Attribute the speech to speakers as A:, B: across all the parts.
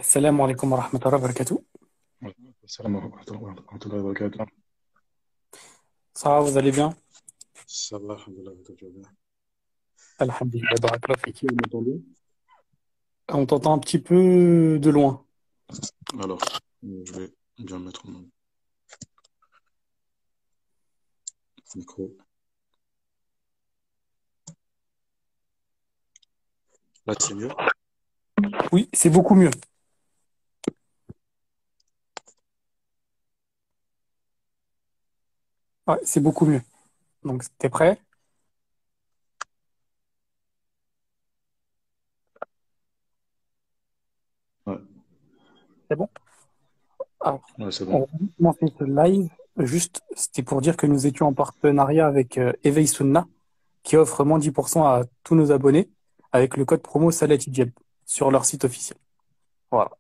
A: Assalamu alaikum wa rahmatullahi wa barakatuh.
B: السلام ورحمة الله وبركاته.
A: Ça va, vous allez bien?
B: Ça va, alhamdoulilah, vous allez bien.
A: Alhamdulillah, barakallahu fik.
B: Vous m'entendez?
A: On t'entend un petit peu de loin.
B: Alors, je vais bien mettre mon micro. Là, c'est mieux.
A: Oui, c'est beaucoup mieux. Ouais, c'est beaucoup mieux. Donc, t'es prêt?
B: Ouais,
A: C'est bon? Alors,
B: ouais, c'est bon.
A: on va commencer ce live. Juste, c'était pour dire que nous étions en partenariat avec Eveil Sunna, qui offre moins 10% à tous nos abonnés avec le code promo Salat Hijab sur leur site officiel. Voilà,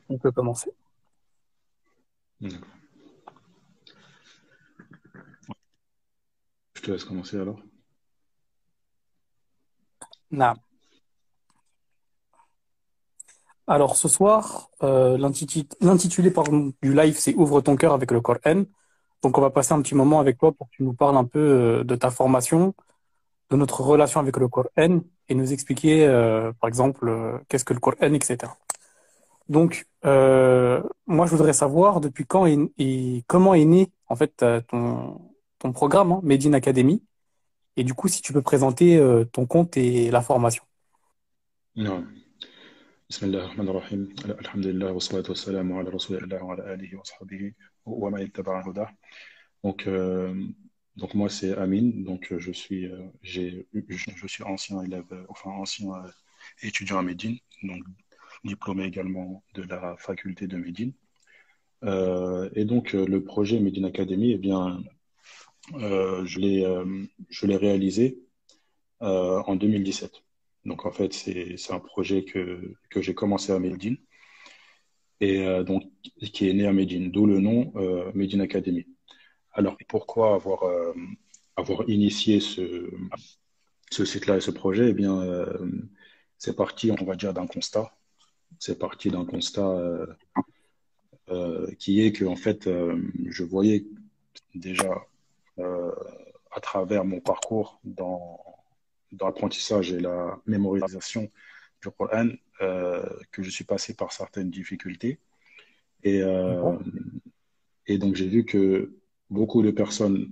A: on peut commencer.
B: D'accord. Je te laisse commencer alors.
A: Naam. Alors, ce soir, l'intitulé pardon, du live, c'est Ouvre ton cœur avec le Coran. Donc, on va passer un petit moment avec toi pour que tu nous parles un peu de ta formation, de notre relation avec le Coran et nous expliquer, par exemple, qu'est-ce que le Coran, etc. Donc, moi, je voudrais savoir depuis quand et comment est né, en fait, ton programme, hein, Made in Academy. Et du coup, si tu peux présenter ton compte et la formation.
B: Non. بسم الله الرحمن الرحيم الحمد لله والصلاة والسلام على رسول الله وعلى آله وصحبه ومن اتبع هداه. Donc, donc moi c'est Amine, donc je suis ancien élève, enfin ancien étudiant à Médine, donc diplômé également de la faculté de Médine. Et donc le projet Médine Academy, eh bien, je l'ai réalisé en 2017. Donc en fait c'est un projet que j'ai commencé à Médine et donc qui est né à Médine, d'où le nom Médine Academy. Alors pourquoi avoir initié ce site-là et ce projet? Eh bien, c'est parti, on va dire, d'un constat. C'est parti d'un constat qui est que, en fait, je voyais déjà euh, à travers mon parcours dans l'apprentissage et la mémorisation du Coran que je suis passé par certaines difficultés. Et,
A: D'accord.
B: et donc, j'ai vu que beaucoup de personnes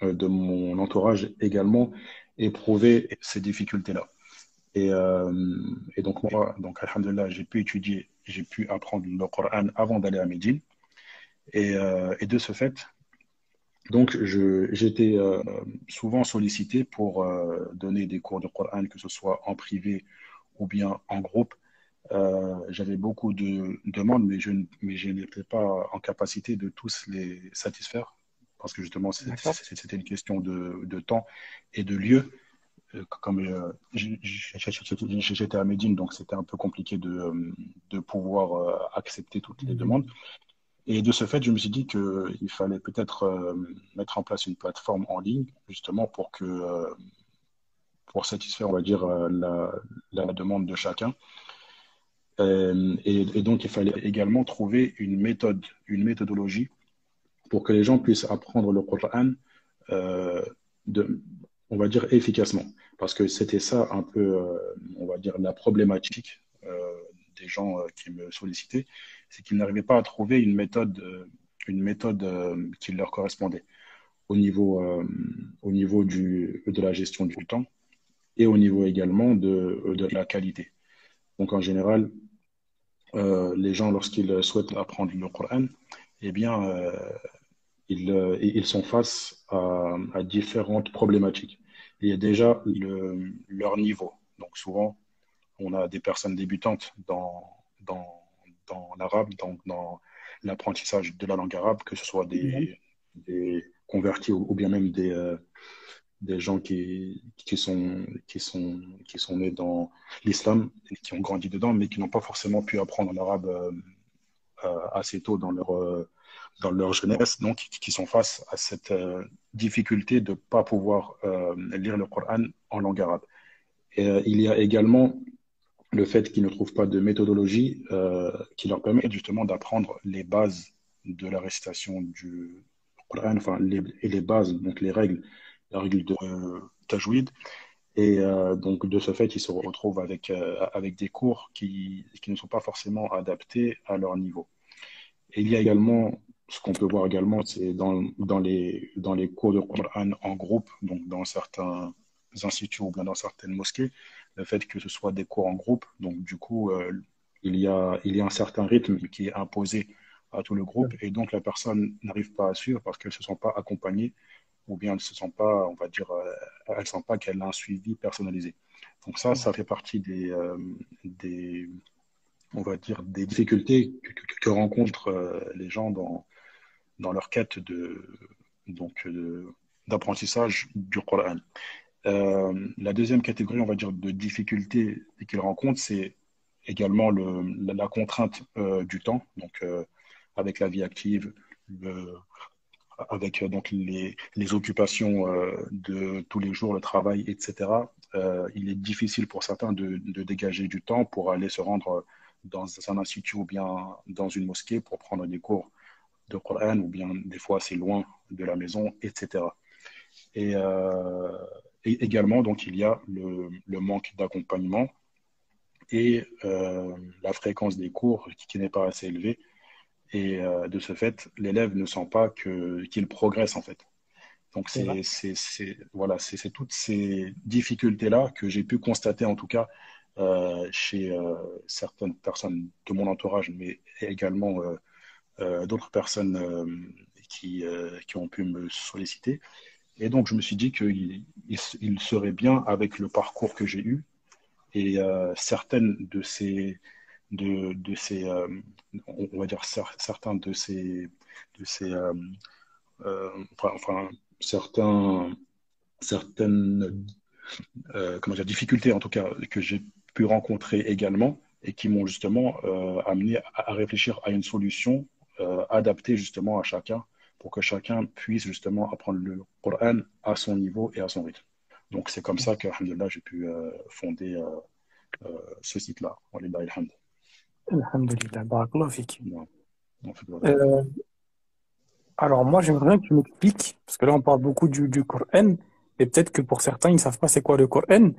B: de mon entourage également éprouvaient ces difficultés-là. Et, euh, et donc, moi, donc, alhamdulillah, j'ai pu étudier, j'ai pu apprendre le Coran avant d'aller à Médine. Et de ce fait, donc, j'étais souvent sollicité pour donner des cours de Coran, que ce soit en privé ou bien en groupe. J'avais beaucoup de demandes, mais je n'étais pas en capacité de tous les satisfaire, parce que justement,
A: D'accord.
B: c'était une question de temps et de lieu. Comme j'étais à Médine, donc c'était un peu compliqué de pouvoir accepter toutes les demandes. Et de ce fait, je me suis dit qu'il fallait peut-être mettre en place une plateforme en ligne, justement pour satisfaire, on va dire, la demande de chacun. Et donc, il fallait également trouver une méthode, une méthodologie pour que les gens puissent apprendre le Coran, euh, de, on va dire, efficacement. Parce que c'était ça un peu, on va dire, la problématique des gens qui me sollicitaient, c'est qu'ils n'arrivaient pas à trouver une méthode qui leur correspondait au niveau de la gestion du temps et au niveau également de la qualité. Donc en général, les gens, lorsqu'ils souhaitent apprendre le Coran, eh bien, ils sont face à différentes problématiques. Il y a déjà leur niveau. Donc souvent, on a des personnes débutantes dans, dans l'arabe, dans l'apprentissage de la langue arabe, que ce soit
A: Mhm.
B: des convertis ou bien même des gens qui sont nés dans l'islam et qui ont grandi dedans, mais qui n'ont pas forcément pu apprendre l'arabe assez tôt dans leur jeunesse, donc qui sont face à cette difficulté de ne pas pouvoir lire le Coran en langue arabe. Et il y a également le fait qu'ils ne trouvent pas de méthodologie qui leur permette justement d'apprendre les bases de la récitation du Coran, enfin et les bases, donc les règles de tajwid. Et donc de ce fait, ils se retrouvent avec des cours qui ne sont pas forcément adaptés à leur niveau. Et il y a également, ce qu'on peut voir également, c'est dans les cours de Coran en groupe, donc dans certains instituts ou bien dans certaines mosquées, le fait que ce soit des cours en groupe, donc du coup, il y a un certain rythme qui est imposé à tout le groupe, et donc la personne n'arrive pas à suivre parce qu'elle ne se sent pas accompagnée, ou bien elle ne se sent pas, on va dire, elle ne sent pas qu'elle a un suivi personnalisé. Donc ça fait partie des on va dire, des difficultés que rencontrent les gens dans leur quête donc, d'apprentissage du Coran. La deuxième catégorie, on va dire, de difficultés qu'ils rencontrent, c'est également la contrainte du temps, donc avec la vie active, le- avec donc les occupations de tous les jours, le travail, etc. Il est difficile pour certains de dégager du temps pour aller se rendre dans un institut ou bien dans une mosquée pour prendre des cours de Coran, ou bien des fois c'est loin de la maison, etc. Et, euh, et également, donc, il y a le manque d'accompagnement et la fréquence des cours qui n'est pas assez élevée. Et de ce fait, l'élève ne sent pas qu'il progresse en fait. Donc,
A: C'est vrai.
B: voilà, c'est toutes ces difficultés-là que j'ai pu constater, en tout cas, chez certaines personnes de mon entourage, mais également d'autres personnes qui ont pu me solliciter. Et donc, je me suis dit qu'il serait bien, avec le parcours que j'ai eu, et certaines de ces on va dire certains de ces enfin, certains certaines comment dire, difficultés, en tout cas, que j'ai pu rencontrer également et qui m'ont justement amené à réfléchir à une solution adaptée justement à chacun pour que chacun puisse justement apprendre le Coran à son niveau et à son rythme. Donc c'est comme ça que, alhamdoulilah, j'ai pu fonder ce site-là. Walillahi alhamd.
A: Alhamdulillah, barakallahu fik.
B: Non, en fait, voilà.
A: Euh, alors moi, j'aimerais bien que tu m'expliques, parce que là, on parle beaucoup du Coran, et peut-être que pour certains, ils ne savent pas c'est quoi le Coran.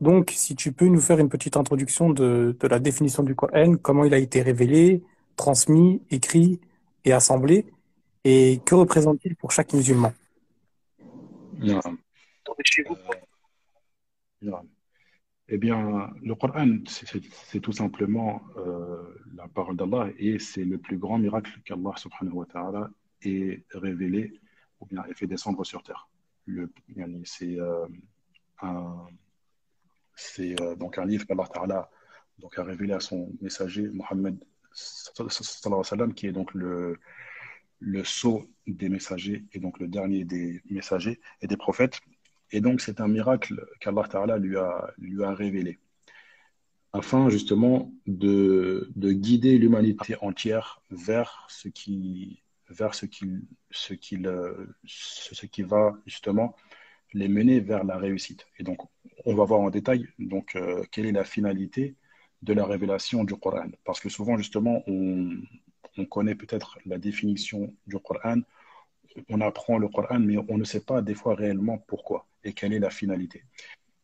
A: Donc, si tu peux nous faire une petite introduction de la définition du Coran, comment il a été révélé, transmis, écrit et assemblé, et que représente-t-il pour chaque musulman?
B: Non, non. Eh bien, le Coran, c'est tout simplement la parole d'Allah, et c'est le plus grand miracle qu'Allah subhanahu wa ta'ala ait révélé ou bien ait fait descendre sur terre. Yani, un, donc un livre qu'Allah ta'ala donc a révélé à son messager Mohammed sallallahu alayhi wa sallam, qui est donc le sceau des messagers et donc le dernier des messagers et des prophètes. Et donc c'est un miracle qu'Allah ta'ala lui a révélé, afin justement de guider l'humanité entière vers ce qui va justement les mener vers la réussite. Et donc, on va voir en détail donc, quelle est la finalité de la révélation du Coran. Parce que souvent, justement, on connaît peut-être la définition du Coran, on apprend le Coran, mais on ne sait pas des fois réellement pourquoi et quelle est la finalité.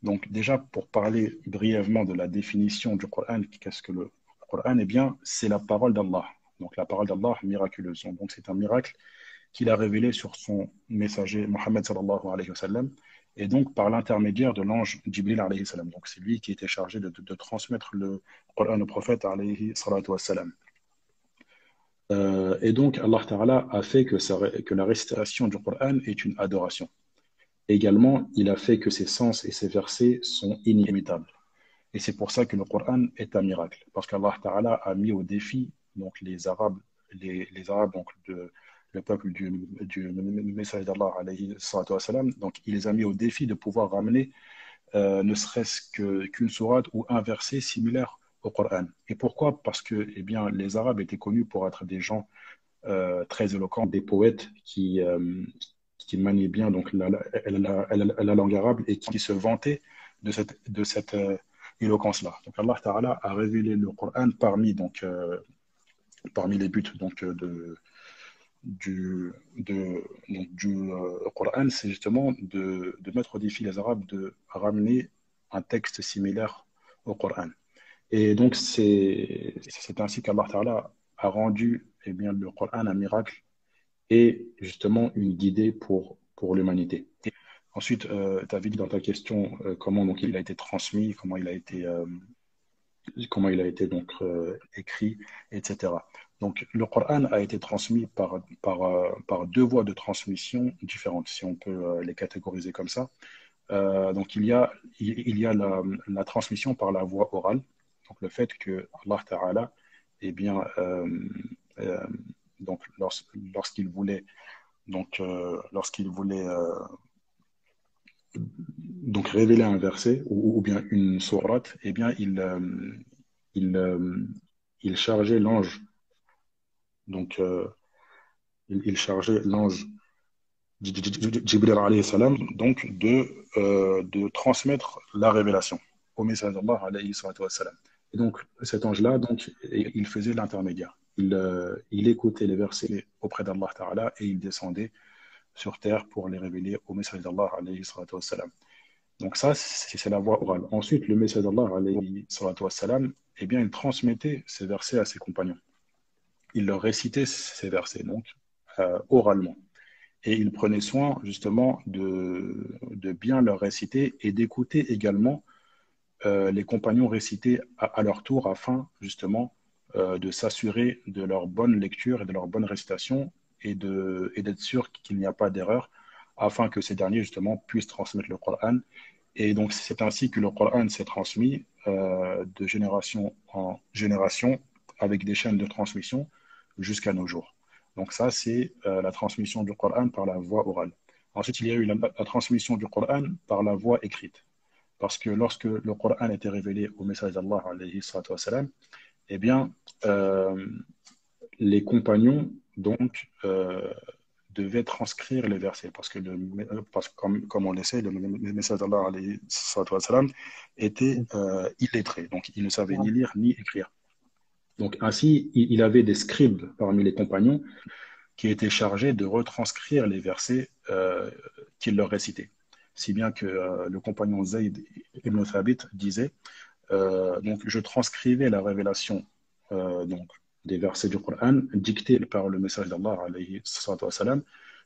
B: Donc déjà, pour parler brièvement de la définition du Coran, qu'est-ce que le Coran? Eh bien, c'est la parole d'Allah. Donc la parole d'Allah miraculeuse. Donc c'est un miracle qu'il a révélé sur son messager Mohammed sallallahu alayhi wa sallam, et donc par l'intermédiaire de l'ange Jibril alayhi salam. Donc c'est lui qui était chargé de transmettre le Coran au prophète alayhi salatu wa salam. Et donc Allah Ta'ala a fait que la récitation du Coran est une adoration. Également, il a fait que ses sens et ses versets sont inimitables. Et c'est pour ça que le Coran est un miracle. Parce qu'Allah Ta'ala a mis au défi donc les Arabes, donc le peuple du message d'Allah, alayhi salatu wassalam, donc il les a mis au défi de pouvoir ramener ne serait-ce qu'une sourate ou un verset similaire au Coran. Et pourquoi? Parce que eh bien, les Arabes étaient connus pour être des gens très éloquents, des poètes qui maniaient bien donc la langue arabe et qui se vantaient de cette éloquence-là. Donc Allah Ta'ala a révélé le Coran parmi les buts du Coran, c'est justement de mettre au défi les Arabes de ramener un texte similaire au Coran. Et donc, c'est ainsi qu'Allah Ta'ala a rendu eh bien, le Coran un miracle et justement une guidée pour l'humanité. Ensuite, tu avais dit dans ta question comment donc, il a été transmis, comment il a été donc écrit, etc. Donc, le Coran a été transmis par deux voies de transmission différentes, si on peut les catégoriser comme ça. Donc, il y a la transmission par la voie orale, donc le fait que Allah Ta'ala, eh bien, euh, donc, lorsqu'il voulait, lorsqu'il voulait donc révéler un verset ou bien une sourate, eh bien, il, euh, il chargeait l'ange. Donc, il chargeait l'ange Jibril alayhi salam, donc de transmettre la révélation au message d'Allah alayhi salatu wassalam. Et donc, cet ange-là, donc, il faisait l'intermédiaire. Il écoutait les versets auprès d'Allah Ta'ala et il descendait sur terre pour les révéler au message d'Allah alayhi salatu wassalam. Donc ça, c'est la voie orale. Ensuite, le message d'Allah alayhi salatu wassalam, eh bien, il transmettait ces versets à ses compagnons. Il leur récitait ces versets, donc, oralement. Et il prenait soin justement de bien leur réciter et d'écouter également les compagnons réciter à leur tour afin justement de s'assurer de leur bonne lecture et de leur bonne récitation et d'être sûr qu'il n'y a pas d'erreur afin que ces derniers justement puissent transmettre le Coran. Et donc c'est ainsi que le Coran s'est transmis de génération en génération avec des chaînes de transmission jusqu'à nos jours. Donc ça, c'est la transmission du Coran par la voie orale. Ensuite, il y a eu la transmission du Coran par la voie écrite. Parce que lorsque le Coran était révélé au message d'Allah, alayhi salatu wassalam, eh bien, les compagnons, donc, devaient transcrire les versets. Parce que comme on le sait, le message d'Allah, alayhi salatu wassalam, était illettré. Donc, il ne savait ni lire ni écrire. Donc, ainsi, il avait des scribes parmi les compagnons qui étaient chargés de retranscrire les versets qu'il leur récitait. Si bien que le compagnon Zayd ibn Thabit disait donc je transcrivais la révélation donc, des versets du Coran dictés par le message d'Allah alayhi salatu wassalam.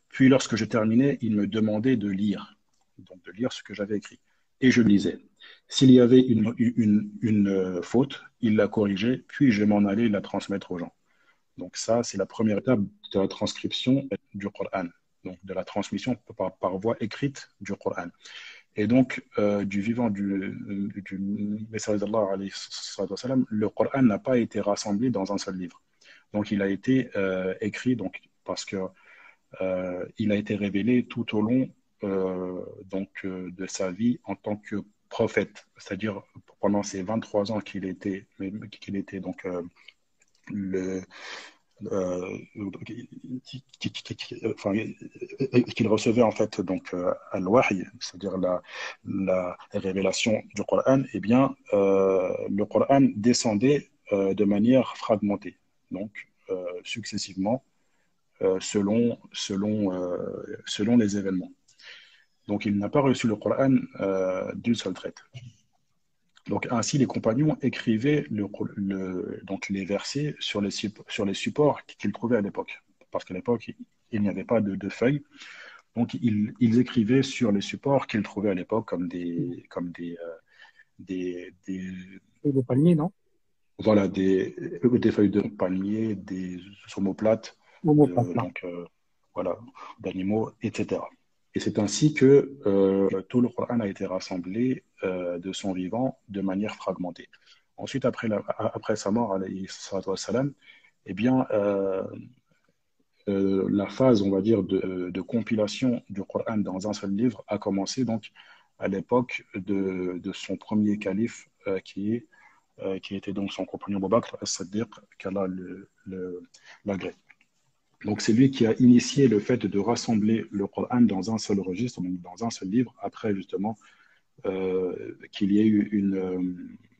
B: Puis lorsque je terminais, il me demandait de lire, donc de lire ce que j'avais écrit. Et je lisais. S'il y avait une faute, il la corrigeait, puis je m'en allais la transmettre aux gens. Donc ça, c'est la première étape de la transcription du Coran, donc de la transmission par voie écrite du Coran. Et donc, du vivant du message d'Allah, le Coran n'a pas été rassemblé dans un seul livre. Donc, il a été écrit parce que il a été révélé tout au long de sa vie en tant que prophète, c'est-à-dire pendant ces 23 ans qu'il était donc le enfin, qu'il recevait en fait donc al-wahy, c'est-à-dire la révélation du Coran, eh bien le Coran descendait de manière fragmentée, donc successivement selon les événements. Donc il n'a pas reçu le Coran d'une seule traite. Donc, ainsi, les compagnons écrivaient donc les versets sur les supports qu'ils trouvaient à l'époque. Parce qu'à l'époque, il n'y avait pas de feuilles. Donc, ils écrivaient sur les supports qu'ils trouvaient à l'époque des
A: Et le palmier, non?
B: voilà, des feuilles de palmier, des omoplates,
A: L'homoplate, là.
B: donc voilà, d'animaux, etc. Et c'est ainsi que tout le Coran a été rassemblé de son vivant de manière fragmentée. Ensuite, après sa mort, alayhi salatu wassalam, eh bien, la phase, on va dire, de compilation du Coran dans un seul livre a commencé donc à l'époque de son premier calife qui était donc son compagnon Abu Bakr as-Siddiq, qu'Allah l'agrée. Donc c'est lui qui a initié le fait de rassembler le Coran dans un seul registre, donc dans un seul livre, après justement qu'il y ait eu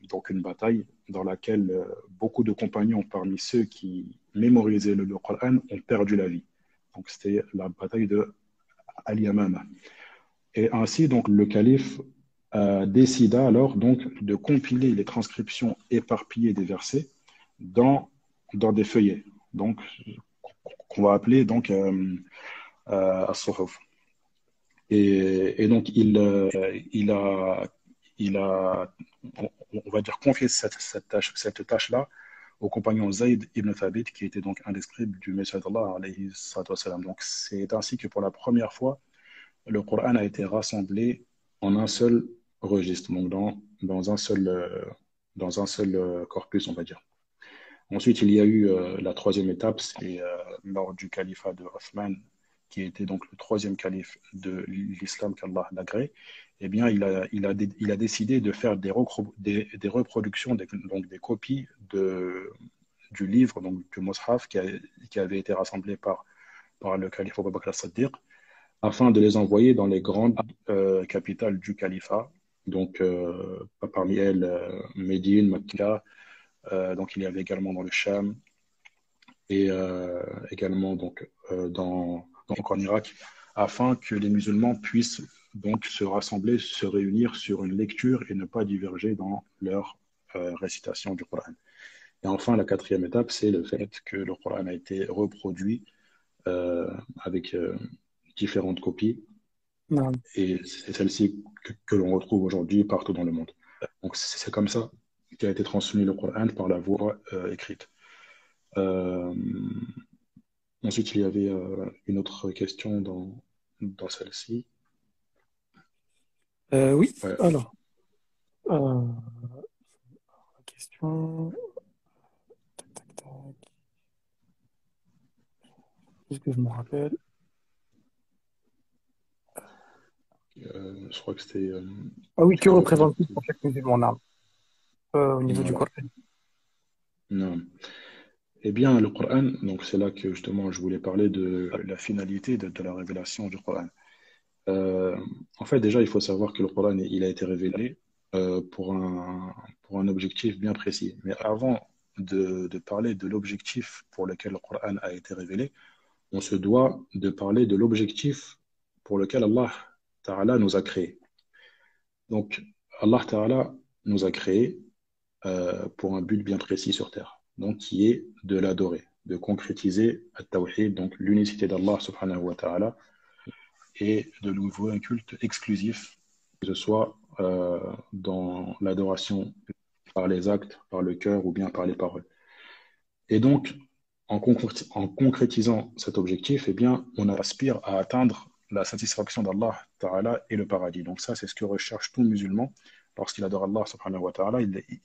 B: donc une bataille dans laquelle beaucoup de compagnons parmi ceux qui mémorisaient le Coran ont perdu la vie. Donc c'était la bataille de Al-Yamama. Et ainsi, donc, le calife décida alors donc de compiler les transcriptions éparpillées des versets dans, dans des feuillets, donc qu'on va appeler donc as-suhuf. Et donc il a, on va dire, confié cette tâche-là au compagnon Zayd ibn Thabit, qui était donc un des scribes du Messie d'Allah, alayhi salatu wassalam. Donc c'est ainsi que pour la première fois, le Coran a été rassemblé en un seul registre, donc dans un seul corpus, on va dire. Ensuite, il y a eu la troisième étape, c'est lors du califat de Othman, qui était donc le troisième calife de l'islam qu'Allah l'agrée. Eh bien, il a décidé de faire des reproductions, donc des copies du livre, donc du Mus'haf, qui avait été rassemblé par le calife Abu Bakr as-Siddiq, afin de les envoyer dans les grandes capitales du califat. Donc, parmi elles, Médine, Mecca, donc il y avait également dans le Cham et également donc en Irak, afin que les musulmans puissent donc se rassembler, se réunir sur une lecture et ne pas diverger dans leur récitation du Coran. Et enfin, la quatrième étape, c'est le fait que le Coran a été reproduit avec différentes copies,
A: Non.
B: et c'est celle-ci que l'on retrouve aujourd'hui partout dans le monde. Donc c'est comme ça qu'a été transmis le Coran par la voie écrite. Euh, Ensuite, il y avait une autre question dans celle-ci.
A: Oui,
B: Ouais,
A: alors, question. Tac, tac. Est-ce que je me rappelle?
B: je crois que c'était
A: Ah oui, que
B: que
A: représente-t-il
B: représente.
A: pour chaque musulman en au niveau du
B: Voilà.
A: Coran?
B: Non. Eh bien, le Coran, donc c'est là que justement je voulais parler de la finalité de la révélation du Coran. Euh, En fait, déjà, il faut savoir que le Coran, il a été révélé pour un objectif bien précis. Mais avant de parler de l'objectif pour lequel le Coran a été révélé, on se doit de parler de l'objectif pour lequel Allah Ta'ala nous a créés. Donc, Allah Ta'ala nous a créés pour un but bien précis sur terre, donc qui est de l'adorer, de concrétiser at-tawhid, donc l'unicité d'Allah subhanahu wa ta'ala, et de lui vouer un culte exclusif, que ce soit dans l'adoration par les actes, par le cœur ou bien par les paroles. Et donc, en concrétisant cet objectif, eh bien, on aspire à atteindre la satisfaction d'Allah Ta'ala et le paradis. Donc ça, c'est ce que recherche tout musulman lorsqu'il adore Allah subhanahu wa ta'ala.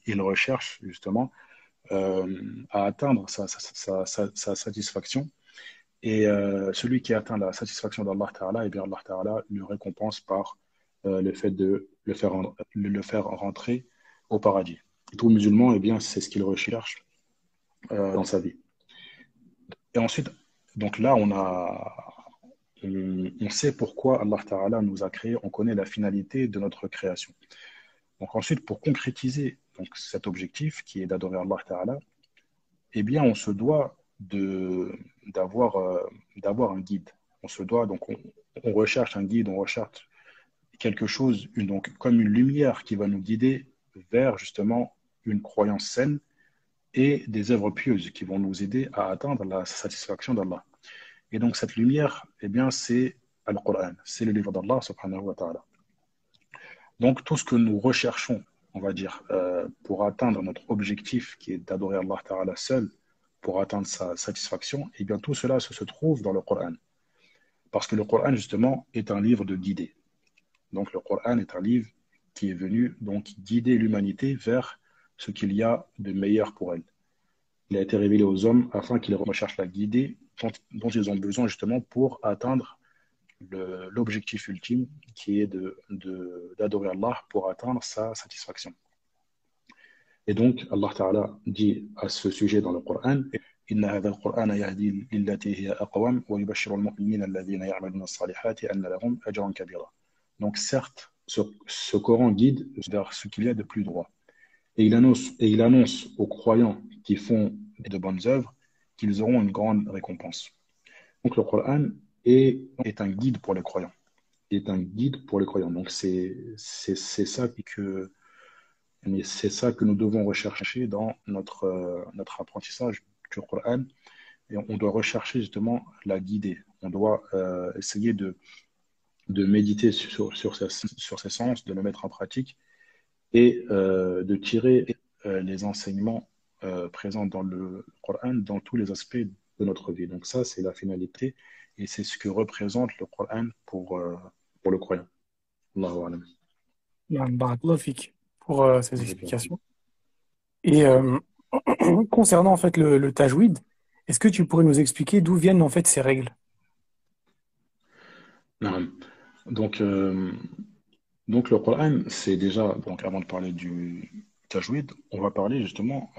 B: Il recherche justement à atteindre sa satisfaction. Et celui qui atteint la satisfaction d'Allah Ta'ala, eh bien Allah Ta'ala le récompense par le fait de le faire rentrer au paradis. Et tout musulman, eh bien, c'est ce qu'il recherche dans sa vie. Et ensuite, donc là, on sait pourquoi Allah Ta'ala nous a créés, on connaît la finalité de notre création. Donc ensuite, pour concrétiser donc, cet objectif qui est d'adorer Allah Ta'ala, eh bien, on se doit d'avoir d'avoir un guide. On se doit, donc on recherche un guide, on recherche quelque chose, donc comme une lumière qui va nous guider vers justement une croyance saine et des œuvres pieuses qui vont nous aider à atteindre la satisfaction d'Allah. Et donc cette lumière, eh bien, c'est Al-Qur'an, c'est le livre d'Allah subhanahu wa ta'ala. Donc tout ce que nous recherchons, on va dire, pour atteindre notre objectif qui est d'adorer Allah ta'ala seul, pour atteindre sa satisfaction, eh bien tout cela se trouve dans le Coran. Parce que le Coran, justement, est un livre de guidée. Donc le Coran est un livre qui est venu donc guider l'humanité vers ce qu'il y a de meilleur pour elle. Il a été révélé aux hommes afin qu'ils recherchent la guidée dont ils ont besoin justement pour atteindre l'objectif ultime qui est d'adorer Allah pour atteindre sa satisfaction. Et donc, Allah Ta'ala dit à ce sujet dans le Coran, إن هذا القرآن يهدي للتي هي أقوم ويبشر المؤمنين الذين يعملون الصالحات أن لهم أجرا كبيرا. Donc certes, ce Coran guide vers ce qu'il y a de plus droit. Et il annonce aux croyants qui font de bonnes œuvres qu'ils auront une grande récompense. Donc le Coran est un guide pour les croyants. Est un guide pour les croyants. Donc c'est ça que nous devons rechercher dans notre apprentissage du Coran. Et on doit rechercher justement la guider. On doit essayer de méditer sur ces sens, de le mettre en pratique et de tirer les enseignements présents dans le Coran dans tous les aspects de notre vie. Donc ça, c'est la finalité et c'est ce que représente le Coran pour le croyant. Allahu alam.
A: Barakallahu fik pour ces
B: Je t'en prie.
A: explications. Et concernant en fait le tajwid, est-ce que tu pourrais nous expliquer d'où viennent en fait ces règles?
B: Naam. Donc, euh, donc le Coran, c'est déjà, donc avant de parler du tajwid, on va parler justement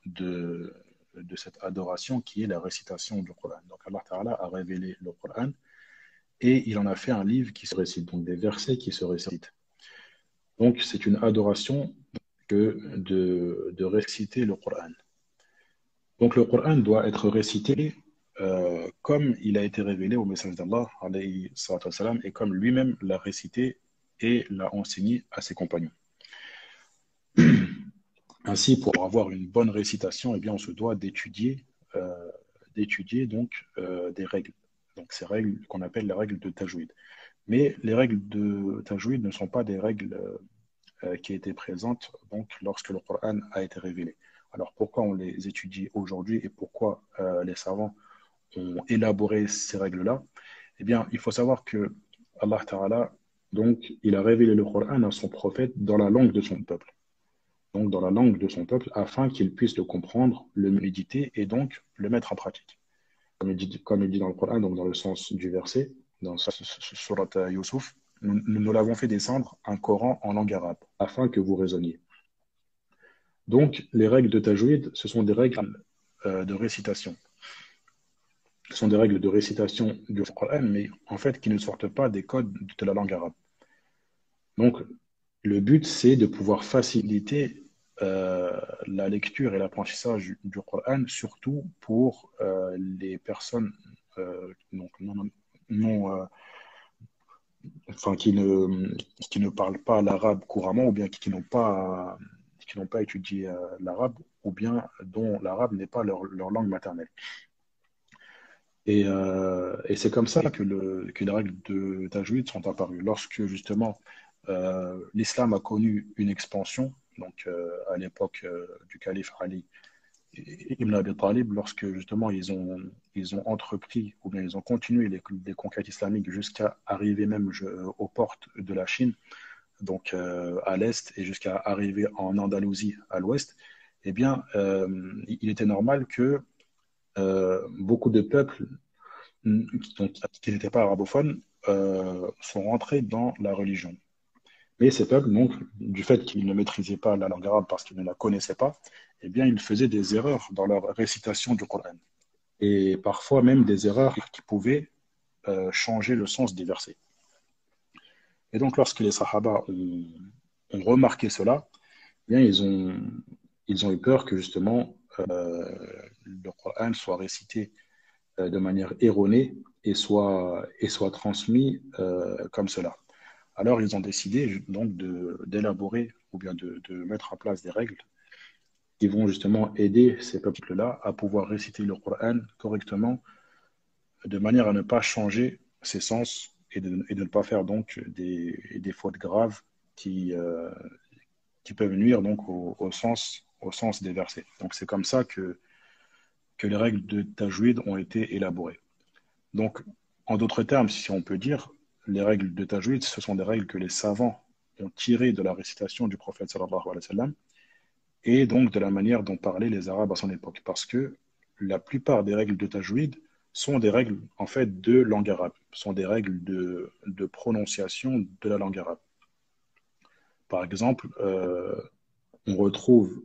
B: de, de cette adoration qui est la récitation du Coran. Donc Allah Ta'ala a révélé le Coran et il en a fait un livre qui se récite, donc des versets qui se récitent. Donc c'est une adoration que de réciter le Coran. Donc le Coran doit être récité comme il a été révélé au message d'Allah, alayhi salatu wassalam, et comme lui-même l'a récité et l'a enseigné à ses compagnons. Ainsi, pour avoir une bonne récitation, eh bien, on se doit d'étudier donc des règles. Donc ces règles qu'on appelle les règles de tajwid. Mais les règles de tajwid ne sont pas des règles qui étaient présentes donc lorsque le Coran a été révélé. Alors pourquoi on les étudie aujourd'hui et pourquoi les savants ont élaboré ces règles-là? Eh bien, il faut savoir que Allah Ta'ala, donc, il a révélé le Coran à son prophète dans la langue de son peuple. Donc, dans la langue de son peuple, afin qu'il puisse le comprendre, le méditer et donc le mettre en pratique. Comme il dit dans le Coran, donc dans le sens du verset, dans Surat Yusuf, nous l'avons fait descendre un Coran en langue arabe, afin que vous raisonniez. Donc, les règles de tajwid, ce sont des règles de récitation. Ce sont des règles de récitation du Coran, mais en fait qui ne sortent pas des codes de la langue arabe. Donc, le but, c'est de pouvoir faciliter la lecture et l'apprentissage du Coran, surtout pour les personnes donc, enfin, qui ne parlent pas l'arabe couramment ou bien qui n'ont pas étudié l'arabe ou bien dont l'arabe n'est pas leur langue maternelle. Et c'est comme ça que les règles de Tajwid sont apparues. Lorsque justement l'islam a connu une expansion, donc à l'époque du calife Ali Ibn Abi Talib, lorsque justement ils ont entrepris ou bien ils ont continué les conquêtes islamiques jusqu'à arriver même aux portes de la Chine, donc à l'est, et jusqu'à arriver en Andalousie à l'ouest, eh bien, il était normal que beaucoup de peuples qui n'étaient pas arabophones sont rentrés dans la religion. Mais ces peuples, donc, du fait qu'ils ne maîtrisaient pas la langue arabe parce qu'ils ne la connaissaient pas, eh bien, ils faisaient des erreurs dans leur récitation du Coran. Et parfois même des erreurs qui pouvaient changer le sens des versets. Et donc, lorsque les Sahaba ont remarqué cela, eh bien, ils ont eu peur que justement le Coran soit récité de manière erronée et soit transmis comme cela. Alors, ils ont décidé donc d'élaborer ou bien de mettre en place des règles qui vont justement aider ces peuples-là à pouvoir réciter le Coran correctement, de manière à ne pas changer ses sens et de ne pas faire donc des fautes graves qui peuvent nuire donc au sens des versets. Donc, c'est comme ça que les règles de Tajwid ont été élaborées. Donc, en d'autres termes, si on peut dire, les règles de Tajwid, ce sont des règles que les savants ont tirées de la récitation du prophète sallallahu alayhi wa sallam et donc de la manière dont parlaient les Arabes à son époque. Parce que la plupart des règles de Tajwid sont des règles en fait de langue arabe, sont des règles de prononciation de la langue arabe. Par exemple, on retrouve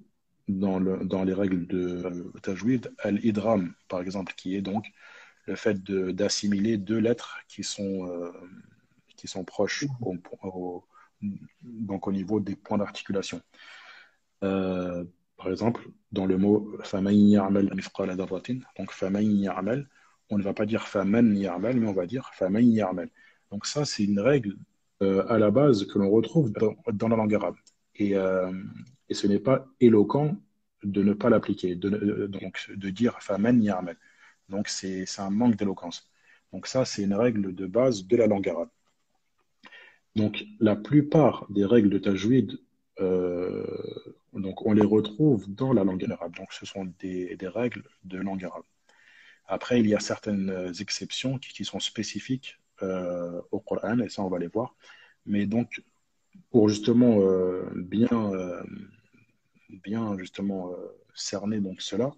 B: dans les règles de Tajwid al-idram, par exemple, qui est donc le fait d'assimiler deux lettres qui sont proches donc au niveau des points d'articulation. Euh, Par exemple, dans le mot فَمَن يَعْمَلْ مِثْقَالَ ذَرَّةٍ, donc فَمَن يَعْمَلْ, on ne va pas dire فَمَن يَعْمَلْ, mais on va dire فَمَن يَعْمَلْ. Donc ça, c'est une règle à la base que l'on retrouve dans la langue arabe. Et, euh, et ce n'est pas éloquent de ne pas l'appliquer, donc de dire فَمَن يَعْمَلْ. Donc c'est un manque d'éloquence. Donc ça, c'est une règle de base de la langue arabe. Donc, la plupart des règles de tajwid, euh, donc on les retrouve dans la langue arabe. Donc, ce sont des règles de langue arabe. Après, il y a certaines exceptions qui sont spécifiques au Coran, et ça, on va les voir. Mais donc, pour justement bien justement cerner donc cela,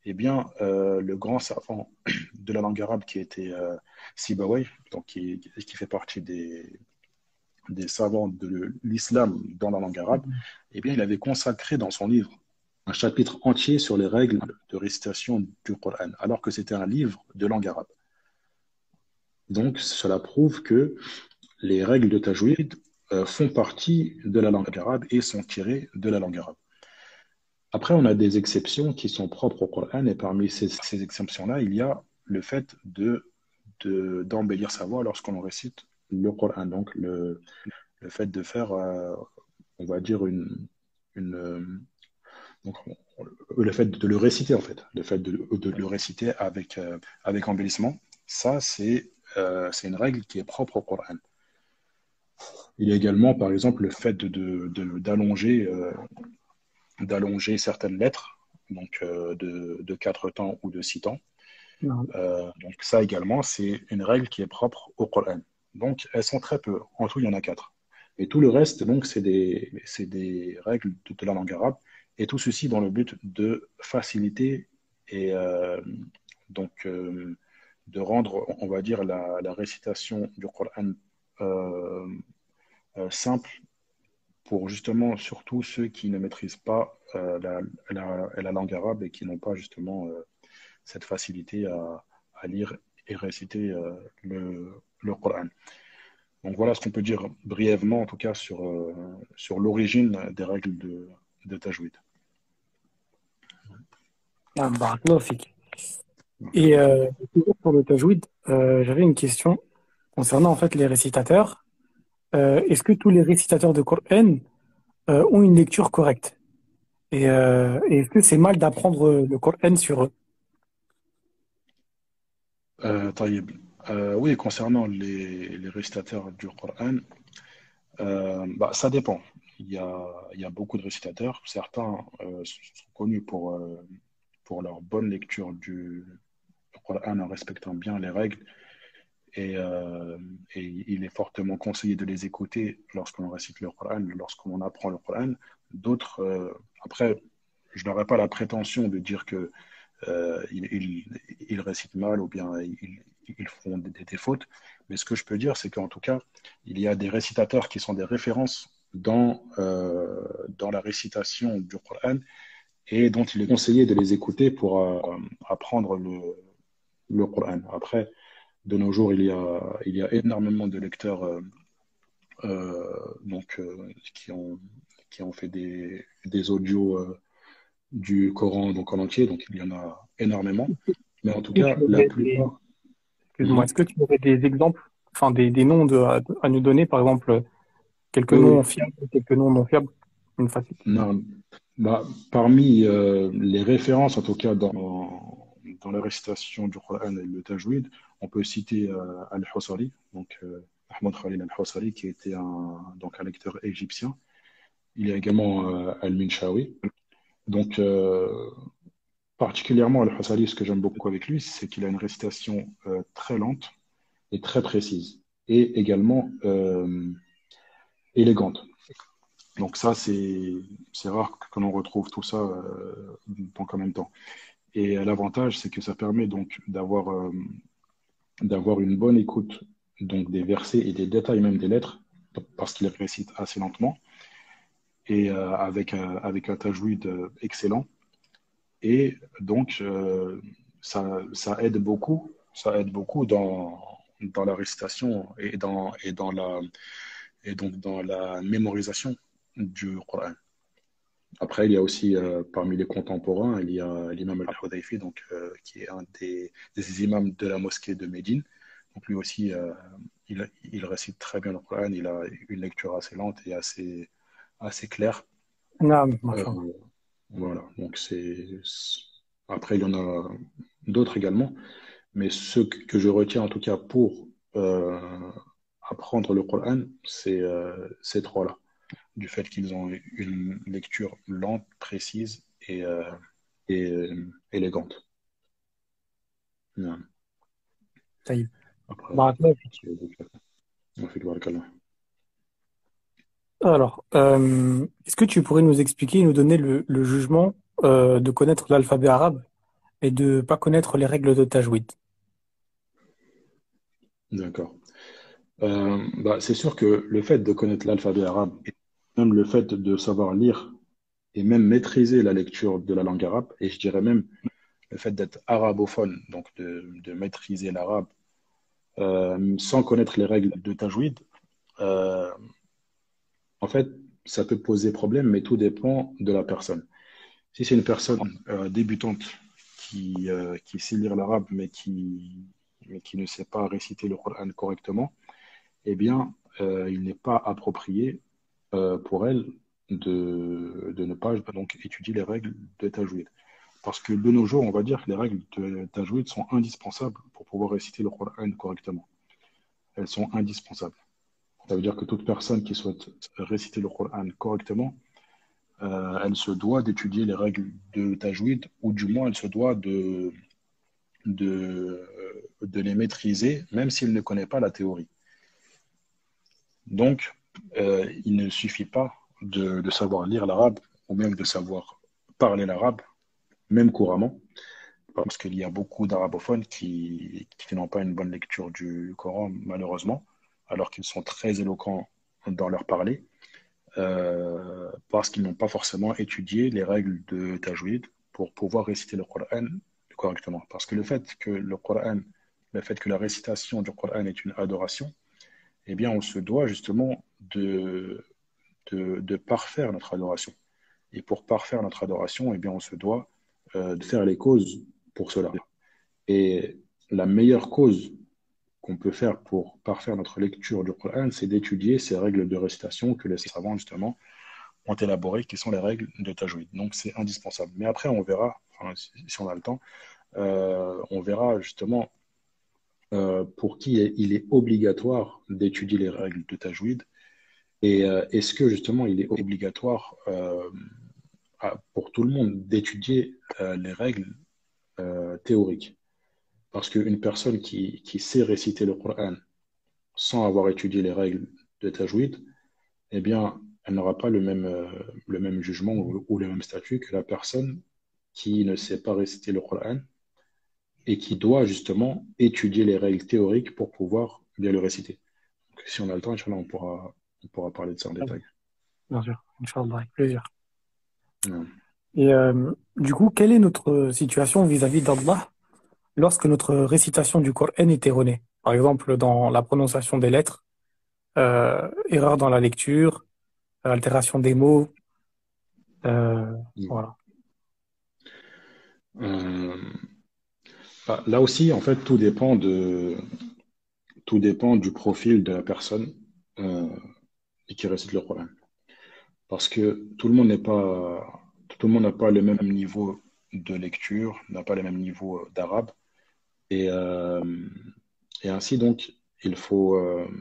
B: eh bien, le grand savant de la langue arabe qui était Sibawayh, donc qui fait partie des savants de l'islam dans la langue arabe, eh bien, il avait consacré dans son livre un chapitre entier sur les règles de récitation du Coran, alors que c'était un livre de langue arabe. Donc, cela prouve que les règles de tajwid font partie de la langue arabe et sont tirées de la langue arabe. Après, on a des exceptions qui sont propres au Coran, et parmi ces exceptions-là, il y a le fait d'embellir sa voix lorsqu'on récite le Coran, donc le fait de faire, on va dire, donc, le fait de le réciter, en fait, le fait de le réciter avec embellissement, ça, c'est une règle qui est propre au Coran. Il y a également, par exemple, le fait d'allonger certaines lettres, donc de 4 temps ou de 6 temps.
A: Non.
B: Donc ça également, c'est une règle qui est propre au Coran. Donc elles sont très peu. En tout, il y en a 4. Et tout le reste, donc, c'est des règles de la langue arabe. Et tout ceci dans le but de faciliter et donc de rendre, on va dire, la récitation du Coran euh, simple pour justement surtout ceux qui ne maîtrisent pas la langue arabe et qui n'ont pas justement cette facilité à lire et réciter le Coran. Donc voilà ce qu'on peut dire brièvement, en tout cas, sur l'origine des règles de Tajwid.
A: Ah, barakallahu fik. Et toujours pour le tajwid, j'avais une question concernant en fait les récitateurs. Est-ce que tous les récitateurs de Coran ont une lecture correcte? Et est-ce que c'est mal d'apprendre le Coran sur eux?
B: Taïeb. Oui, concernant les récitateurs du Coran, bah, ça dépend. Il y a beaucoup de récitateurs. Certains sont connus pour leur bonne lecture du Coran en respectant bien les règles. Et il est fortement conseillé de les écouter lorsqu'on récite le Coran, lorsqu'on apprend le Coran. D'autres, après, je n'aurais pas la prétention de dire que ils récitent mal ou bien ils font des fautes, mais ce que je peux dire, c'est qu'en tout cas, il y a des récitateurs qui sont des références dans la récitation du Coran et dont il est conseillé de les écouter pour apprendre le Coran. Après, de nos jours, il y a énormément de lecteurs donc, qui ont fait des audios du Coran donc, en entier, donc il y en a énormément. Mais en tout
A: Est-ce que
B: cas,
A: tu
B: la
A: aurais
B: plupart.
A: excuse-moi,
B: Mhm.
A: est-ce que tu aurais des exemples, enfin des noms à nous donner, par exemple, quelques
B: Oui,
A: noms
B: oui.
A: fiables, quelques noms non fiables, une facile.
B: Non, bah, parmi les références, en tout cas dans la récitation du Coran et le Tajwid, on peut citer Al-Husari, donc Ahmad Khalil Al-Husari, qui était donc un lecteur égyptien. Il y a également Al-Minshawi. Donc, particulièrement Al-Husari, ce que j'aime beaucoup avec lui, c'est qu'il a une récitation très lente et très précise, et également élégante. Donc ça, c'est rare que l'on retrouve tout ça donc en même temps. Et l'avantage, c'est que ça permet donc d'avoir une bonne écoute donc des versets et des détails même des lettres, parce qu'il récite assez lentement et avec un tajwid excellent. Et donc, ça aide beaucoup dans la récitation et donc dans la mémorisation du Coran. Après, il y a aussi, parmi les contemporains, il y a l'imam al-Hudayfi, donc, qui est un des imams de la mosquée de Médine. Donc lui aussi, il récite très bien le Coran, il a une lecture assez lente et assez claire.
A: Naam, mashallah.
B: Euh, voilà, donc Après, il y en a d'autres également, mais ceux que je retiens en tout cas pour apprendre le Coran, c'est ces trois-là, du fait qu'ils ont une lecture lente, précise et élégante. Ouais.
A: Taïb.
B: Après,
A: Barakallah.
B: on fait barakallah.
A: Alors, est-ce que tu pourrais nous expliquer et nous donner le jugement de connaître l'alphabet arabe et de pas connaître les règles de tajwid?
B: D'accord. Bah, c'est sûr que le fait de connaître l'alphabet arabe et même le fait de savoir lire et même maîtriser la lecture de la langue arabe, et je dirais même le fait d'être arabophone, donc de maîtriser l'arabe sans connaître les règles de tajwid, euh, en fait, ça peut poser problème, mais tout dépend de la personne. Si c'est une personne débutante qui sait lire l'arabe, mais qui ne sait pas réciter le Coran correctement, eh bien, il n'est pas approprié pour elle de ne pas donc étudier les règles de tajwid. Parce que de nos jours, on va dire que les règles de tajwid sont indispensables pour pouvoir réciter le Coran correctement. Elles sont indispensables. Ça veut dire que toute personne qui souhaite réciter le Coran correctement, elle se doit d'étudier les règles de tajwid, ou du moins elle se doit de, de les maîtriser, même s'il ne connaît pas la théorie. Donc, il ne suffit pas de savoir lire l'arabe ou même de savoir parler l'arabe, même couramment, parce qu'il y a beaucoup d'arabophones qui n'ont pas une bonne lecture du Coran, malheureusement, alors qu'ils sont très éloquents dans leur parler, parce qu'ils n'ont pas forcément étudié les règles de tajwid pour pouvoir réciter le Coran correctement. Parce que le fait que la récitation du Coran est une adoration, eh bien, on se doit justement de parfaire notre adoration. Et pour parfaire notre adoration, eh bien, on se doit de faire les causes pour cela. Et la meilleure cause qu'on peut faire pour parfaire notre lecture du Coran, c'est d'étudier ces règles de récitation que les savants, justement, ont élaborées, qui sont les règles de tajwid. Donc, c'est indispensable. Mais après, on verra, enfin, si on a le temps, on verra justement pour qui il est obligatoire d'étudier les règles de tajwid. Et est-ce que justement il est obligatoire pour tout le monde d'étudier les règles théoriques? Parce qu'une personne qui sait réciter le Coran sans avoir étudié les règles de tajwid, eh bien, elle n'aura pas le même jugement ou le même statut que la personne qui ne sait pas réciter le Coran et qui doit justement étudier les règles théoriques pour pouvoir bien le réciter. Donc, si on a le temps, Inch'Allah, on pourra parler de ça en détail.
A: Bien sûr, Inch'Allah, avec plaisir.
B: Ouais.
A: Et du coup, quelle est notre situation vis-à-vis d'Allah lorsque notre récitation du Coran est erronée? Par exemple, dans la prononciation des lettres, erreur dans la lecture, altération des mots, voilà.
B: Euh, Là aussi, en fait, tout dépend du profil de la personne euh, et qui récite le Coran. Parce que tout le monde n'a pas le même niveau de lecture, n'a pas le même niveau d'arabe. Et, et ainsi, donc, il faut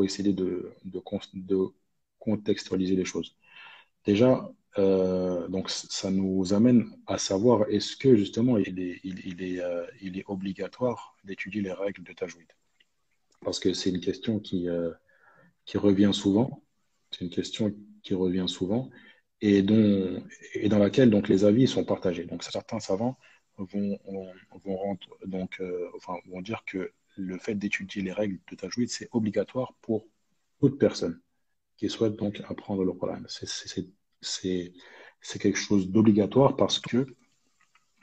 B: essayer de contextualiser les choses. Déjà, donc, ça nous amène à savoir est-ce que justement il est obligatoire d'étudier les règles de Tajwid. Parce que c'est une question qui revient souvent. C'est une question qui revient souvent et dans laquelle donc, les avis sont partagés. Donc certains savants vont dire que le fait d'étudier les règles de Tajwid, c'est obligatoire pour toute personne qui souhaite donc apprendre le Coran. C'est- c'est quelque chose d'obligatoire parce que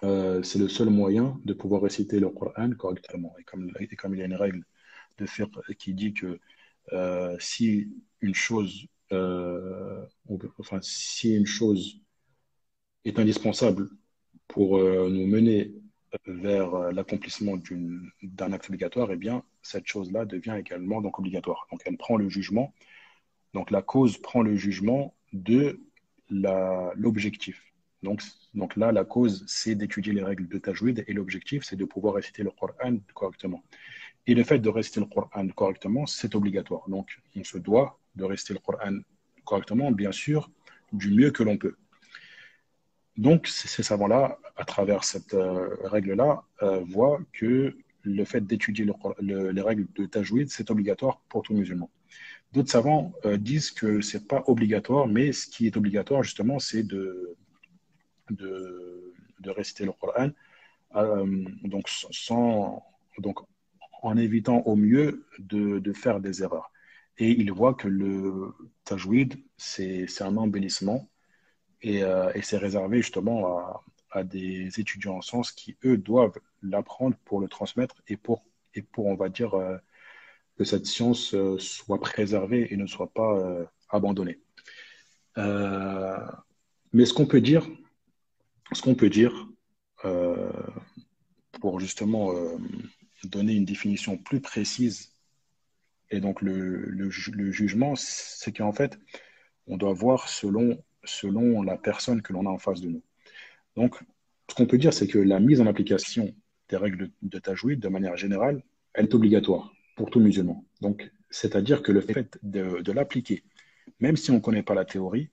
B: c'est le seul moyen de pouvoir réciter le Coran correctement. Et comme il y a une règle de fiqh qui dit que si une chose, si une chose est indispensable pour nous mener vers l'accomplissement d'un acte obligatoire, eh bien, cette chose-là devient également donc obligatoire. Donc, elle prend le jugement, donc la cause prend le jugement de l'objectif. Donc là, la cause, c'est d'étudier les règles de tajwid et l'objectif, c'est de pouvoir réciter le Coran correctement. Et le fait de réciter le Coran correctement, c'est obligatoire. Donc, on se doit de réciter le Coran correctement, bien sûr, du mieux que l'on peut. Donc, ces savants-là, à travers cette règle-là, voient que le fait d'étudier les règles de tajwid, c'est obligatoire pour tout musulman. D'autres savants disent que ce n'est pas obligatoire, mais ce qui est obligatoire, justement, c'est de réciter le Coran donc, donc, en évitant au mieux de faire des erreurs. Et ils voient que le tajwid, c'est un embellissement et c'est réservé justement à des étudiants en sciences qui, eux, doivent l'apprendre pour le transmettre et pour on va dire, que cette science soit préservée et ne soit pas abandonnée. Euh, mais ce qu'on peut dire euh, pour justement donner une définition plus précise et donc le jugement, c'est qu'en fait, on doit voir selon la personne que l'on a en face de nous. Donc, ce qu'on peut dire, c'est que la mise en application des règles de tajwid, de manière générale, elle est obligatoire pour tout musulman. Donc, c'est-à-dire que le fait de l'appliquer, même si on ne connaît pas la théorie,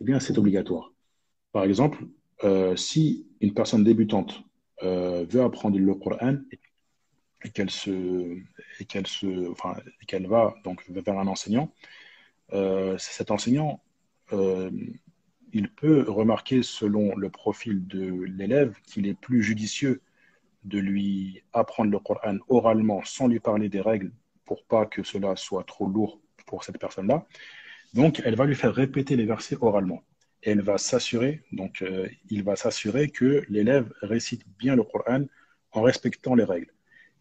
B: eh bien, c'est obligatoire. Par exemple, si une personne débutante veut apprendre le Coran et qu'elle va donc vers un enseignant, cet enseignant, euh, il peut remarquer selon le profil de l'élève qu'il est plus judicieux de lui apprendre le Coran oralement sans lui parler des règles pour pas que cela soit trop lourd pour cette personne-là. Donc, elle va lui faire répéter les versets oralement. Et elle va s'assurer, donc il va s'assurer que l'élève récite bien le Coran en respectant les règles.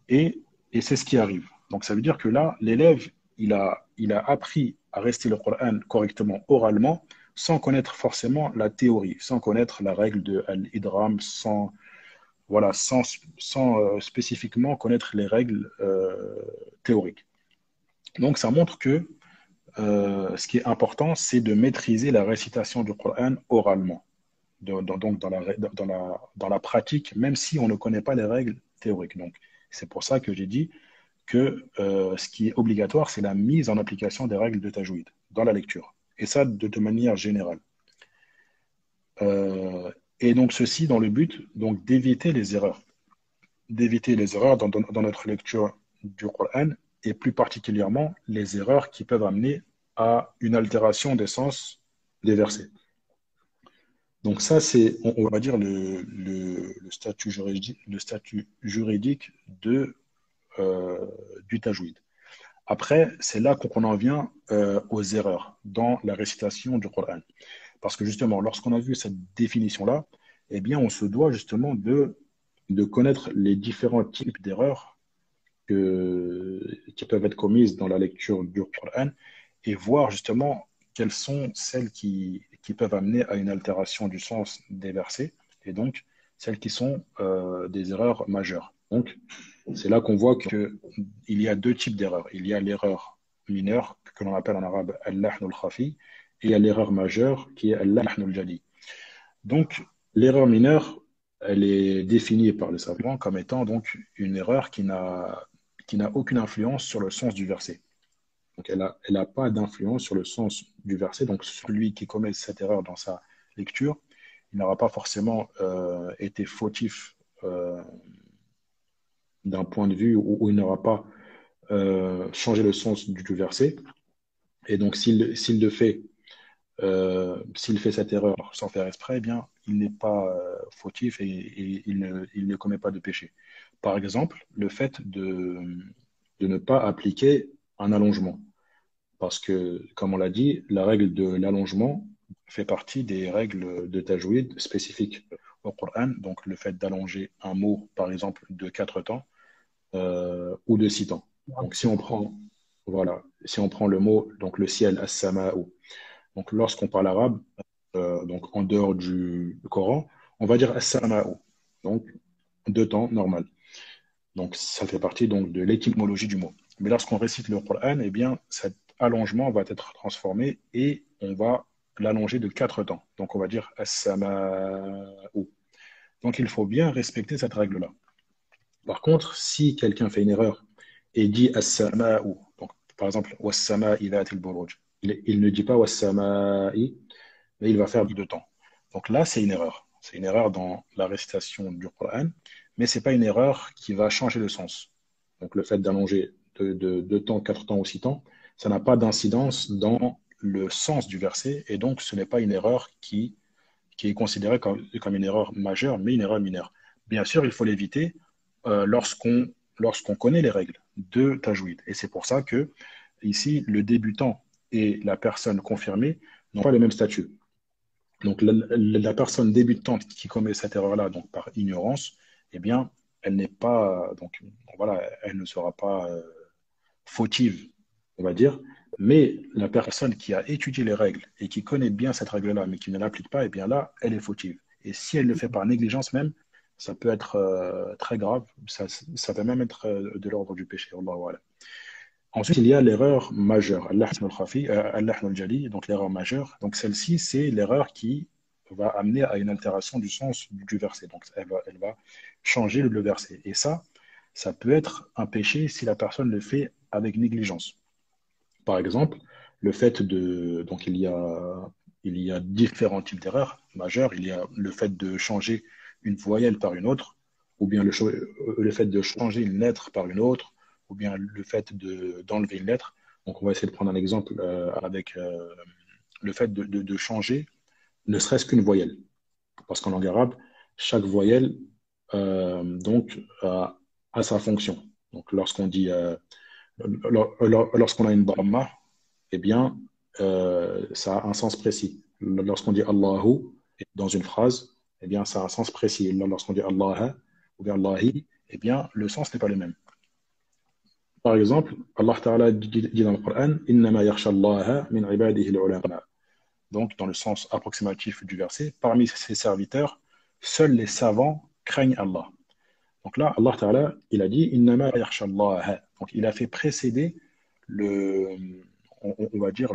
B: Et c'est ce qui arrive. Donc, ça veut dire que là, l'élève, il a appris à réciter le Coran correctement oralement sans connaître forcément la théorie, sans connaître la règle de Al-Idram, voilà, sans spécifiquement connaître les règles théoriques. Donc, ça montre que ce qui est important, c'est de maîtriser la récitation du Coran oralement, donc dans la pratique, même si on ne connaît pas les règles théoriques. Donc, c'est pour ça que j'ai dit que ce qui est obligatoire, c'est la mise en application des règles de tajwid dans la lecture. Et ça, de manière générale. Euh, et donc, ceci dans le but donc, d'éviter les erreurs dans notre lecture du Coran, et plus particulièrement les erreurs qui peuvent amener à une altération des sens des versets. Donc ça, c'est, on va dire, le statut juridique du tajwid. Après, c'est là qu'on en vient aux erreurs dans la récitation du Coran. Parce que justement, lorsqu'on a vu cette définition-là, eh bien, on se doit justement de connaître les différents types d'erreurs qui peuvent être commises dans la lecture du Coran et voir justement quelles sont celles qui peuvent amener à une altération du sens des versets et donc celles qui sont des erreurs majeures. Donc, c'est là qu'on voit qu'il y a deux types d'erreurs. Il y a l'erreur mineure, que l'on appelle en arabe al-lahn al-khafi, et il y a l'erreur majeure qui est al-lahn al-jali. Donc, l'erreur mineure, elle est définie par les savants comme étant donc une erreur qui n'a aucune influence sur le sens du verset. Donc, elle a pas d'influence sur le sens du verset. Donc, celui qui commet cette erreur dans sa lecture, il n'aura pas forcément été fautif d'un point de vue où il n'aura pas changé le sens du verset. Et donc, s'il fait cette erreur sans faire exprès, eh bien, il n'est pas fautif et il ne commet pas de péché. Par exemple, le fait de ne pas appliquer un allongement. Parce que, comme on l'a dit, la règle de l'allongement fait partie des règles de tajwid spécifiques au Coran. Donc, le fait d'allonger un mot, par exemple, de 4 temps ou de 6 temps. Donc, si on prend le mot, donc le ciel, as-sama'u, donc lorsqu'on parle arabe, donc en dehors du Coran, on va dire as-sama'u, donc deux temps normal. Donc ça fait partie donc de l'étymologie du mot. Mais lorsqu'on récite le Coran, eh bien cet allongement va être transformé et on va l'allonger de quatre temps. Donc on va dire as-sama'u. Donc il faut bien respecter cette règle-là. Par contre, si quelqu'un fait une erreur et dit as-sama'u, donc par exemple was-sama'i dhatil buruj, il ne dit pas was-sama'i, mais il va faire deux temps. Donc là, c'est une erreur. C'est une erreur dans la récitation du Coran, mais ce n'est pas une erreur qui va changer le sens. Donc le fait d'allonger de deux temps, quatre temps ou six temps, ça n'a pas d'incidence dans le sens du verset, et donc ce n'est pas une erreur qui est considérée comme une erreur majeure, mais une erreur mineure. Bien sûr, il faut l'éviter lorsqu'on connaît les règles de tajwid. Et c'est pour ça que ici, le débutant et la personne confirmée n'ont pas le même statut. Donc la personne débutante qui commet cette erreur-là, donc par ignorance, eh bien, elle n'est pas, donc voilà, elle ne sera pas fautive, on va dire. Mais la personne qui a étudié les règles et qui connaît bien cette règle-là, mais qui ne l'applique pas, eh bien là, elle est fautive. Et si elle le fait par négligence même, ça peut être très grave. Ça peut même être de l'ordre du péché. Voilà. Ensuite, il y a l'erreur majeure, al-lahn al-khafi, al-lahn al-jali, donc l'erreur majeure. Donc celle-ci, c'est l'erreur qui va amener à une altération du sens du verset. Donc elle va changer le verset. Et ça peut être un péché si la personne le fait avec négligence. Par exemple, le fait de... Donc il y a différents types d'erreurs majeures. Il y a le fait de changer une voyelle par une autre, ou bien le fait de changer une lettre par une autre, ou bien le fait d'enlever une lettre. Donc on va essayer de prendre un exemple avec le fait de changer ne serait-ce qu'une voyelle. Parce qu'en langue arabe, chaque voyelle donc, a sa fonction. Donc lorsqu'on dit, lorsqu'on a une dhamma, eh bien, ça a un sens précis. Lorsqu'on dit Allahu dans une phrase, eh bien, ça a un sens précis. Lorsqu'on dit Allah ou bien Allahi, eh bien, le sens n'est pas le même. Par exemple, Allah Ta'ala dit dans le Coran, Innama yakhsha Allah min ibadihi al-ulama. Donc, dans le sens approximatif du verset, parmi ses serviteurs, seuls les savants craignent Allah. Donc là, Allah Ta'ala, il a dit, Innama yakhsha Allah. Donc, il a fait précéder le, on va dire,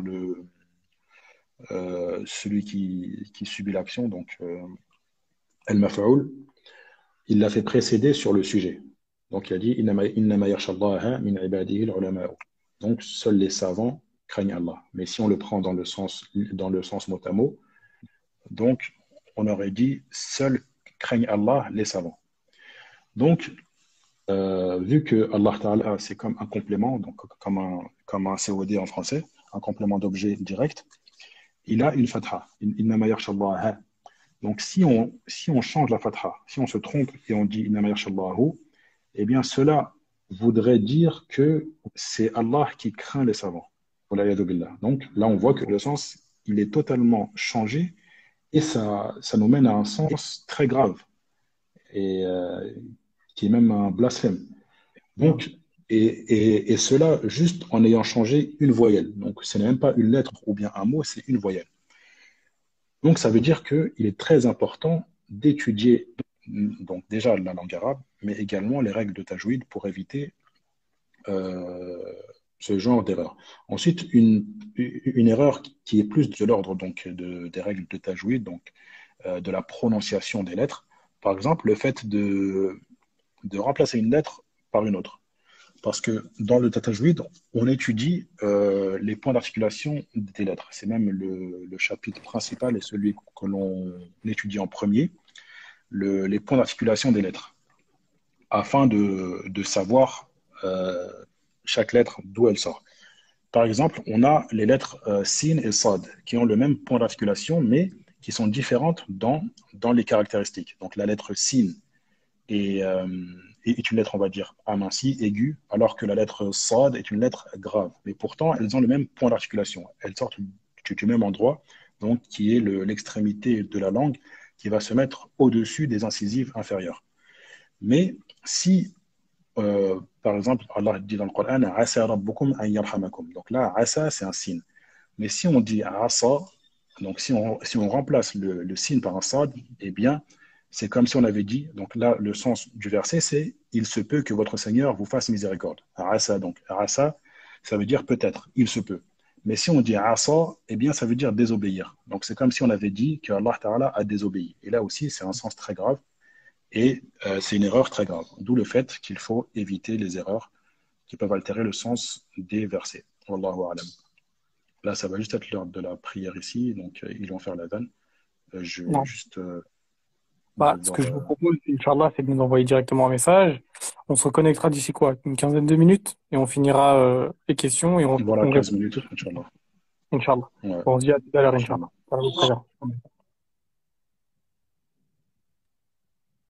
B: celui qui subit l'action, donc al-maf'oul, il l'a fait précéder sur le sujet. Donc il a dit innama yakhsha Allah min ibadihi al-ulama. Donc seuls les savants craignent Allah. Mais si on le prend dans le sens mot à mot, donc on aurait dit seuls craignent Allah les savants. Donc vu que Allah Ta'ala c'est comme un complément, donc comme un COD en français, un complément d'objet direct, il a une fatha. Innama yakhsha Allah. Donc, si on change la fatha, si on se trompe et on dit Innama yakhshallahu, eh bien, cela voudrait dire que c'est Allah qui craint les savants. Wala'iyadu billah. Donc, là, on voit que le sens, il est totalement changé et ça nous mène à un sens très grave et qui est même un blasphème. Donc, et cela juste en ayant changé une voyelle. Donc, ce n'est même pas une lettre ou bien un mot, c'est une voyelle. Donc, ça veut dire qu'il est très important d'étudier donc déjà la langue arabe, mais également les règles de tajwid pour éviter euh, ce genre d'erreur. Ensuite, une erreur qui est plus de l'ordre donc des règles de tajwid, donc de la prononciation des lettres. Par exemple, le fait de remplacer une lettre par une autre. Parce que dans le tajwid, on étudie les points d'articulation des lettres. C'est même le chapitre principal et celui que l'on étudie en premier, les points d'articulation des lettres, afin de savoir chaque lettre d'où elle sort. Par exemple, on a les lettres sin et sad qui ont le même point d'articulation, mais qui sont différentes dans les caractéristiques. Donc la lettre sin est, est une lettre, on va dire, amincie, aiguë, alors que la lettre sad est une lettre grave. Mais pourtant, elles ont le même point d'articulation. Elles sortent du même endroit, donc qui est l'extrémité de la langue qui va se mettre au-dessus des incisives inférieures. Mais si, par exemple, Allah dit dans le Coran, Asa rabbukum an yarhamakum. Donc là, Asa, c'est un signe. Mais si on dit Asa, Donc, si on remplace le sin par un sad, eh bien, c'est comme si on avait dit, donc là, le sens du verset, c'est il se peut que votre Seigneur vous fasse miséricorde. Asa, donc, asa, ça veut dire peut-être, il se peut. Mais si on dit asa, eh bien, ça veut dire désobéir. Donc, c'est comme si on avait dit que Allah Ta'ala a désobéi. Et là aussi, c'est un sens très grave et c'est une erreur très grave. D'où le fait qu'il faut éviter les erreurs qui peuvent altérer le sens des versets. Wallahu a'lam. Là, ça va juste être l'heure de la prière ici, donc ils vont faire la vanne. Je vais
A: Non.
B: juste
A: Bah, ce
B: devoir.
A: que je vous propose, Inch'Allah, c'est de nous envoyer directement un message. On se reconnectera d'ici quoi? Une quinzaine de minutes et on finira les questions et
B: Voilà,
A: on
B: 15
A: répond.
B: minutes, Inch'Allah.
A: Inch'Allah.
B: Ouais,
A: Bon, on se dit à tout à l'heure, Inch'Allah.
B: Inch'Allah.
A: Ça va, très bien.